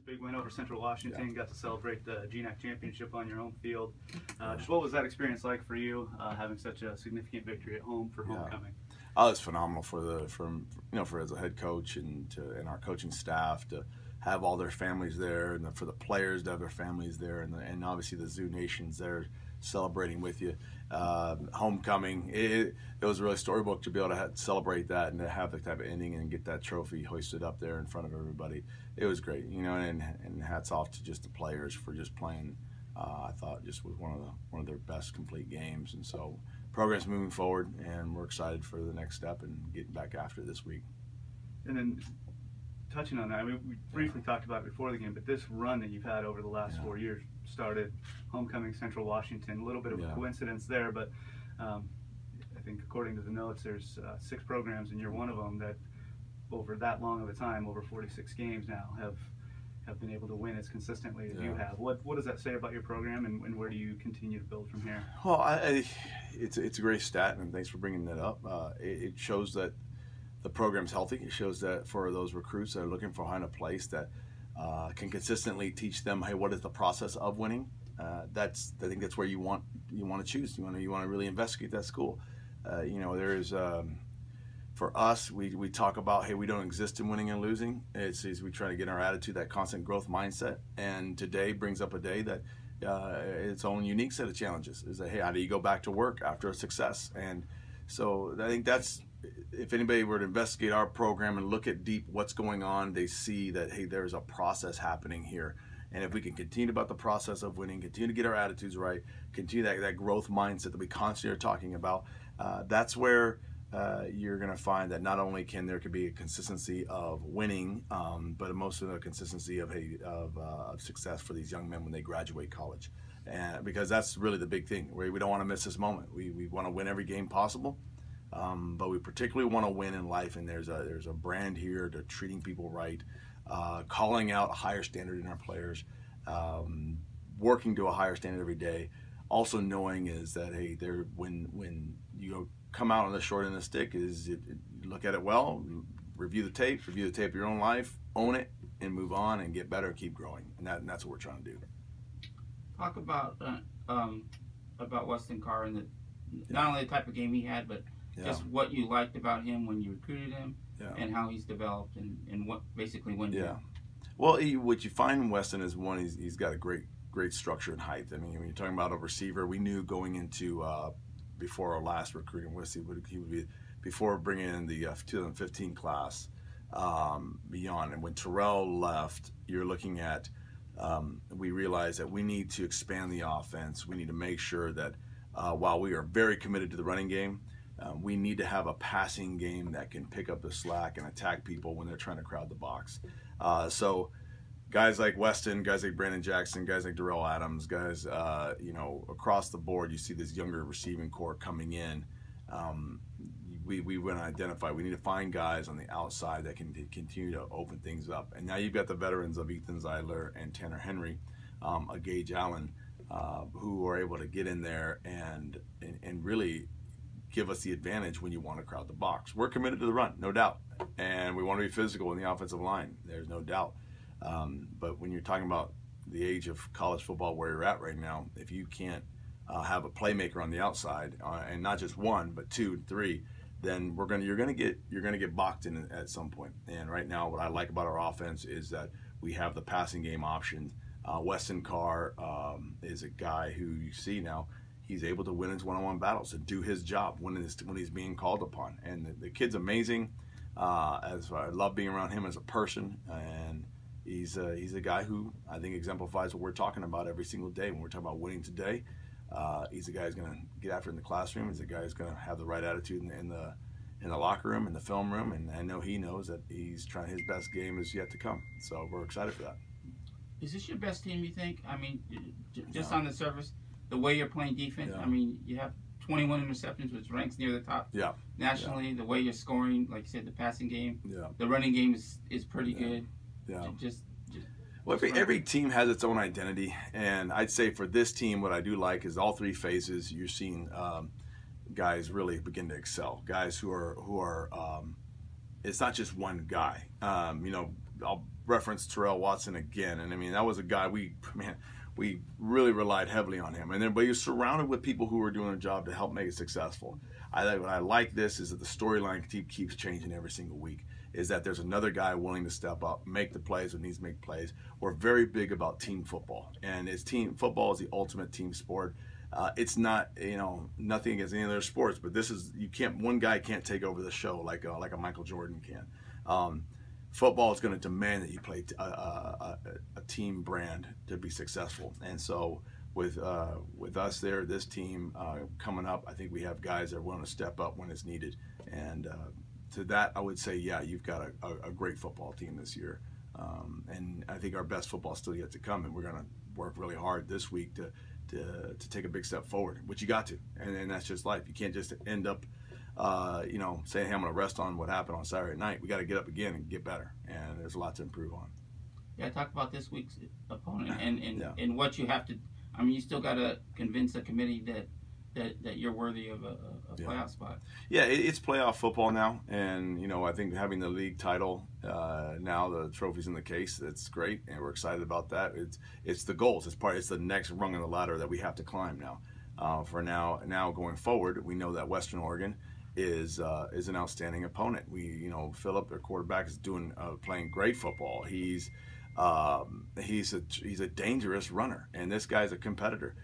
big win over Central Washington. Got to celebrate the GNAC championship on your home field. Just what was that experience like for you, having such a significant victory at home for homecoming? Oh, it's phenomenal for as a head coach and our coaching staff to have all their families there, and for the players to have their families there, and obviously the Zoo Nation's there celebrating with you. Homecoming, it was really storybook to be able to celebrate that and to have the type of ending and get that trophy hoisted up there in front of everybody. It was great, and hats off to just the players for just playing. I thought just was one of their best complete games, and so program's moving forward, and we're excited for the next step and getting back after this week. And then touching on that, I mean, we briefly talked about it before the game, but this run that you've had over the last 4 years started homecoming Central Washington. A little bit of a coincidence there, but I think according to the notes, there's 6 programs, and you're one of them that over that long of a time, over 46 games now, have been able to win as consistently as you have. What does that say about your program, and where do you continue to build from here? Well, it's a great stat, and thanks for bringing that up. It shows that the program's healthy. It shows that for those recruits that are looking for a place that can consistently teach them, hey, what is the process of winning? I think that's where you want to choose. You want to really investigate that school. There's for us, we talk about, hey, we don't exist in winning and losing. It's we try to get our attitude, that constant growth mindset. And today brings up a day that its own unique set of challenges. Is that, hey, how do you go back to work after a success? And so I think that's, if anybody were to investigate our program and look at deep what's going on, they see that, hey, there's a process happening here. And if we can continue about the process of winning, continue to get our attitudes right, continue that growth mindset that we constantly are talking about, that's where you're going to find that not only there could be a consistency of winning, but most of the consistency of success for these young men when they graduate college. And because that's really the big thing. We don't want to miss this moment. We want to win every game possible. But we particularly want to win in life, and there's a brand here to treating people right, calling out a higher standard in our players, working to a higher standard every day. Also knowing is that, hey, when you come out on the short end of the stick, you look at it well, review the tape of your own life, own it, and move on and get better and keep growing. And that's what we're trying to do. Talk about Weston Carr and not only the type of game he had, but just what you liked about him when you recruited him, and how he's developed, and what basically when. Well, what you find in Weston is, one, he's got a great structure and height. I mean, when you're talking about a receiver, we knew going into before our last recruiting with he would be, before bringing in the 2015 class, beyond. And when Terrell left, you're looking at, we realized that we need to expand the offense. We need to make sure that while we are very committed to the running game, we need to have a passing game that can pick up the slack and attack people when they're trying to crowd the box. So guys like Weston, guys like Brandon Jackson, guys like Darrell Adams, guys, across the board, you see this younger receiving core coming in. We want to identify, we need to find guys on the outside that can continue to open things up. And now you've got the veterans of Ethan Zeidler and Tanner Henry, Gage Allen, who are able to get in there and really give us the advantage when you want to crowd the box. We're committed to the run, no doubt. And we want to be physical in the offensive line, there's no doubt. But when you're talking about the age of college football where you're at right now, if you can't have a playmaker on the outside, and not just one, but 2, 3, then you're gonna get boxed in at some point. And right now, what I like about our offense is that we have the passing game options. Weston Carr is a guy who you see now. He's able to win his one-on-one battles and do his job when he's being called upon. And the kid's amazing. As I love being around him as a person, and he's a guy who I think exemplifies what we're talking about every single day when we're talking about winning today. He's a guy who's going to get after it in the classroom. He's a guy who's going to have the right attitude in the locker room, in the film room, and I know he knows that he's trying. His best game is yet to come. So we're excited for that. Is this your best team, you think? I mean, just on the surface, the way you're playing defense. I mean, you have 21 interceptions, which ranks near the top nationally. The way you're scoring, like you said, the passing game, the running game is pretty good. Well, every team has its own identity, and I'd say for this team, what I do like is all 3 phases. You're seeing guys really begin to excel. Guys who are it's not just one guy. You know, I'll reference Terrell Watson again, and I mean that was a guy we really relied heavily on him, and then but he was surrounded with people who were doing a job to help make it successful. What I like this is that the storyline keeps changing every single week. Is that there's another guy willing to step up, make the plays when needs to make plays. We're very big about team football, and team football is the ultimate team sport. It's not, you know, nothing against any other sports, but this is, one guy can't take over the show like a Michael Jordan can. Football is going to demand that you play a team brand to be successful, and so with us there, this team coming up, I think we have guys that are willing to step up when it's needed, and to that I would say, yeah, you've got a great football team this year, and I think our best football is still yet to come, and we're going to work really hard this week to take a big step forward, which you got to, and that's just life. You can't just end up you know, saying, hey, I'm going to rest on what happened on Saturday night. We got to get up again and get better, and there's a lot to improve on. Yeah, talk about this week's opponent and what you have to. I mean, you still got to convince the committee that you're worthy of a playoff spot. Yeah, it's playoff football now, and you know, I think having the league title now, the trophy's in the case. That's great, and we're excited about that. It's the goals. It's the next rung on the ladder that we have to climb now. For now going forward, we know that Western Oregon is an outstanding opponent. You know, Phillip, their quarterback, is playing great football. He's a dangerous runner, and this guy's a competitor.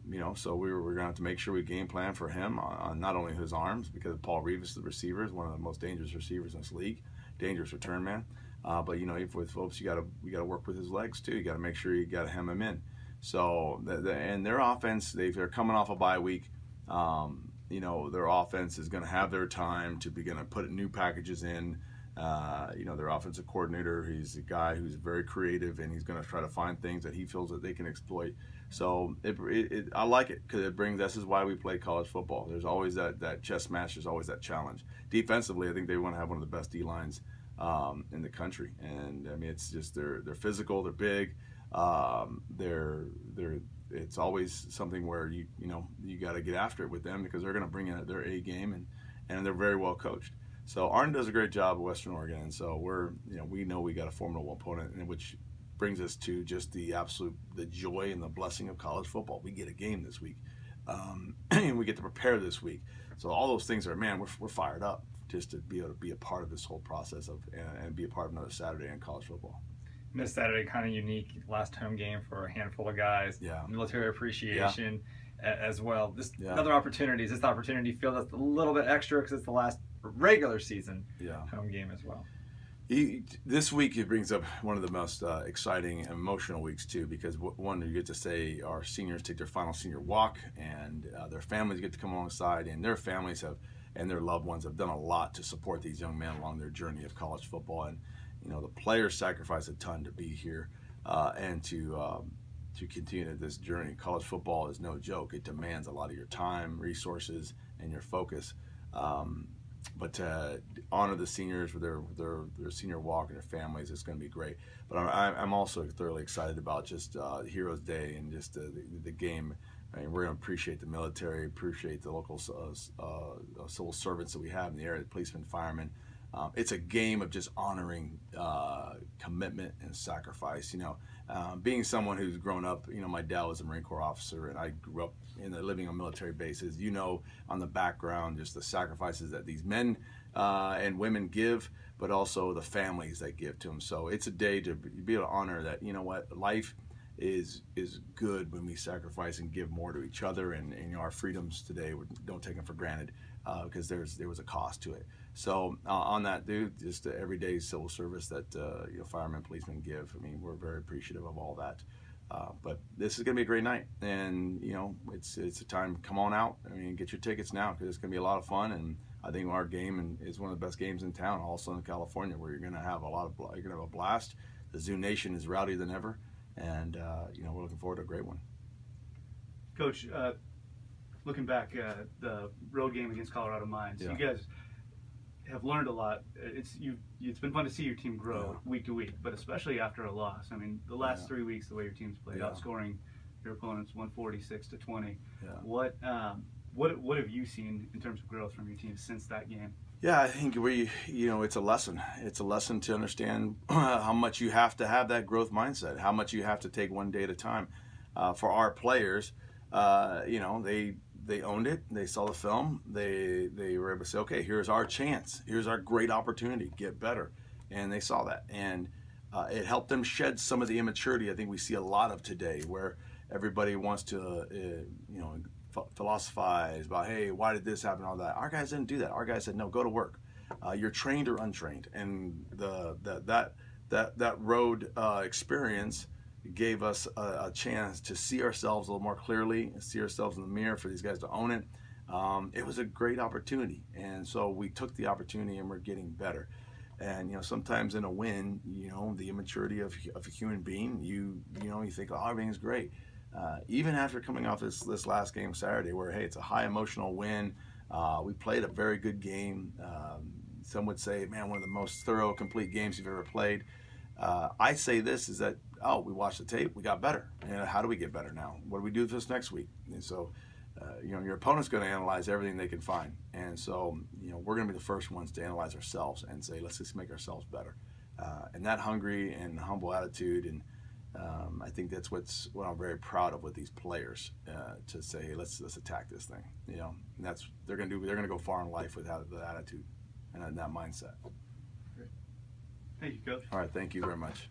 You know, so we're going to have to make sure we game plan for him on not only his arms, because Paul Revis, the receiver, is one of the most dangerous receivers in this league, dangerous return man. But you know, with Phillips, you got to work with his legs too. You got to make sure you got to hem him in. So and their offense, they're coming off a bye week. You know, their offense is going to have their time to begin to put new packages in. You know, their offensive coordinator, he's a guy who's very creative, and he's going to try to find things that he feels that they can exploit. So I like it, because this is why we play college football. There's always that chess match. There's always that challenge. Defensively, I think they want to have one of the best D-lines in the country. And I mean, it's just they're physical, they're big, it's always something where you got to get after it with them, because they're going to bring in their A game, and they're very well coached. So Arden does a great job at Western Oregon, and so we know we got a formidable opponent, and which brings us to just the joy and the blessing of college football. We get a game this week, and we get to prepare this week. So all those things are, man, we're fired up just to be able to be a part of this whole process and be a part of another Saturday in college football. This Saturday, kind of unique, last home game for a handful of guys. Yeah. Military appreciation as well. Another opportunity. Is this opportunity feel that's a little bit extra because it's the last regular season home game as well? This week it brings up one of the most exciting and emotional weeks too, because one, you get to say our seniors take their final senior walk, and their families get to come alongside, and their families and their loved ones have done a lot to support these young men along their journey of college football. And you know, the players sacrifice a ton to be here and to continue this journey. College football is no joke. It demands a lot of your time, resources, and your focus. But to honor the seniors with their senior walk and their families, it's going to be great. But I'm also thoroughly excited about just Heroes Day and just the game. I mean, we're going to appreciate the military, appreciate the local civil servants that we have in the area, the policemen, firemen. It's a game of just honoring commitment and sacrifice. You know, being someone who's grown up, you know, my dad was a Marine Corps officer, and I grew up living on military bases. You know, on the background, just the sacrifices that these men and women give, but also the families that give to them. So it's a day to be able to honor that. You know what, life is good when we sacrifice and give more to each other, and you know, our freedoms today, we don't take them for granted because there was a cost to it. So on that, dude, just the everyday civil service that you know, firemen, policemen give. I mean, we're very appreciative of all that. But this is going to be a great night, and you know, it's a time. Come on out. I mean, get your tickets now, because it's going to be a lot of fun. And I think our game is one of the best games in town, also in California, where you're going to have a blast. The Zoo Nation is rowdier than ever, and you know, we're looking forward to a great one. Coach, looking back, the road game against Colorado Mines, you guys have learned a lot. It's been fun to see your team grow week to week, but especially after a loss. I mean, the last 3 weeks, the way your team's played, outscoring your opponents 146-20. What have you seen in terms of growth from your team since that game? Yeah, I think it's a lesson. It's a lesson to understand how much you have to have that growth mindset, how much you have to take one day at a time. For our players, they owned it. They saw the film. They were able to say, okay, here's our chance. Here's our great opportunity. Get better. And they saw that. And it helped them shed some of the immaturity I think we see a lot of today, where everybody wants to, philosophize about, hey, why did this happen, all that. Our guys didn't do that. Our guys said, no, go to work. You're trained or untrained. And that road experience gave us a chance to see ourselves a little more clearly, and see ourselves in the mirror, for these guys to own it. It was a great opportunity, and so we took the opportunity, and we're getting better. And sometimes in a win, the immaturity of a human being, you think, oh, everything's great. Even after coming off this last game Saturday, where, hey, it's a high emotional win, we played a very good game. Some would say, man, one of the most thorough, complete games you've ever played. I say this is that, we watched the tape, we got better. And how do we get better now? What do we do with this next week? And so, your opponent's going to analyze everything they can find. And so, we're going to be the first ones to analyze ourselves and say, let's just make ourselves better. And that hungry and humble attitude, and I think that's what I'm very proud of with these players, to say, hey, let's attack this thing. And that's they're going to go far in life with that attitude and that mindset. Great. Thank you, Coach. All right, thank you very much.